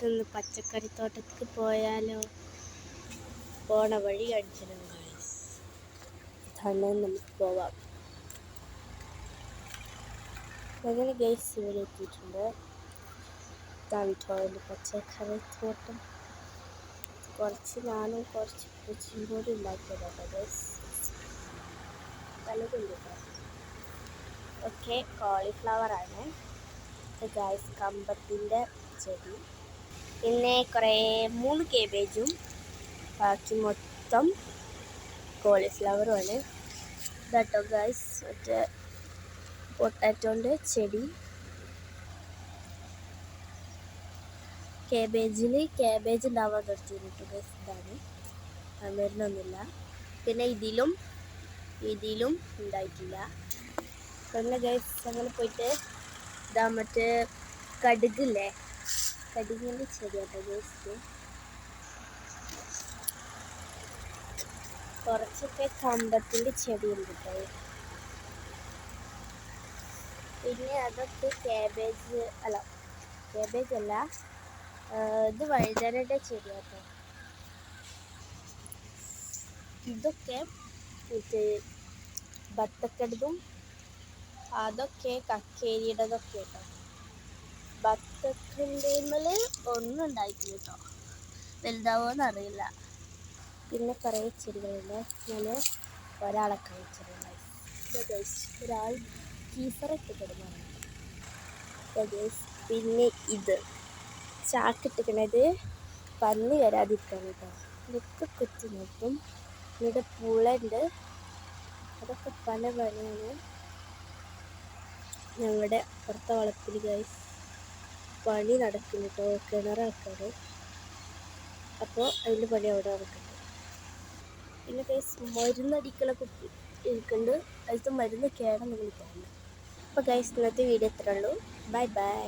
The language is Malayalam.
നമുക്കൊന്ന് പച്ചക്കറിത്തോട്ടത്തേക്ക് പോയാലോ? പോണ വഴി കാണിച്ചിരും ഗൈസ്. ഇതാണ് നമുക്ക് പോവാം. അങ്ങനെ ഗൈസ് ഇവിടെ എത്തിയിട്ടുണ്ട്. ഇതാണ് പച്ചക്കറിത്തോട്ടം. കുറച്ച് ഞാനും കുറച്ച് പൂച്ചയും കൂടി ഉണ്ടാക്കിയതാണ് ഗൈസ്. പലതുണ്ട്. ഓക്കെ, കോളിഫ്ലവറാണ് ഗൈസ്, കമ്പത്തിൻ്റെ ചെടി. പിന്നെ 3 കേബേജും ബാക്കി മൊത്തം കോളിഫ്ലവറുമാണ്. ഇതാട്ടോ ഗൈസ് മറ്റേ പൊട്ടാറ്റോൻ്റെ ചെടി. ക്യാബേജ് ഉണ്ടാവാൻ നിർത്തിയിട്ട് ഗൈസ്. ഇതാണ് വരുന്നൊന്നുമില്ല. പിന്നെ ഇതിലും ഉണ്ടായിട്ടില്ല. പിന്നെ ഗൈസ് അങ്ങനെ പോയിട്ട് ഇതാ മറ്റേ കടുകില്ലേ, കടുകിൻ്റെ ചെടിയാട്ടോ ഗൈസ്. കുറച്ചൊക്കെ കമ്പത്തിൻ്റെ ചെടിയുണ്ട് കേട്ടോ. പിന്നെ അതൊക്കെ ക്യാബേജ് അല്ല, ഇത് വഴുതനയുടെ ചെടിയാട്ടോ. ഇതൊക്കെ ബത്തക്കടുതും അതൊക്കെ കക്കേരിയുടേതൊക്കെ കേട്ടോ. ബത്തക്കൻ്റെ മേലെ ഒന്നും ഉണ്ടായിട്ടില്ല കേട്ടോ, വലുതാവുമെന്ന് അറിയില്ല. പിന്നെ കുറേ ചെടികളുണ്ട്. ഞാൻ ഒരാളെ കാണിച്ചിട്ടുണ്ട് ഗൈസ്. ഒരാൾ കീസറിട്ട് കിടന്നാണ് ഗൈസ്. പിന്നെ ഇത് ചാക്കിട്ടിക്കണത് പന്നി വരാതിരിക്കാൻ കേട്ടോ. ഇതൊക്കെ കുത്തി നോക്കും. ഇവിടെ പുളുണ്ട്. അതൊക്കെ പല പണിയാണ്. ഞങ്ങളുടെ അപ്പുറത്തെ വളപ്പിൽ ഗൈസ് പണി നടക്കുന്നു കേട്ടോ, കിണറാക്കാറ്. അപ്പോൾ അതിൻ്റെ പണി അവിടെ നടക്കുന്നുണ്ട്. പിന്നെ ഗൈസ് മരുന്നടിക്കലൊക്കെ ഇരിക്കുന്നുണ്ട്. അതിലത്തെ മരുന്ന് കേടാണെന്ന് തോന്നുന്നു. അപ്പോൾ ഗൈസ് ഇന്നത്തെ വീഡിയോ ഇത്രേ ഉള്ളൂ. Bye bye.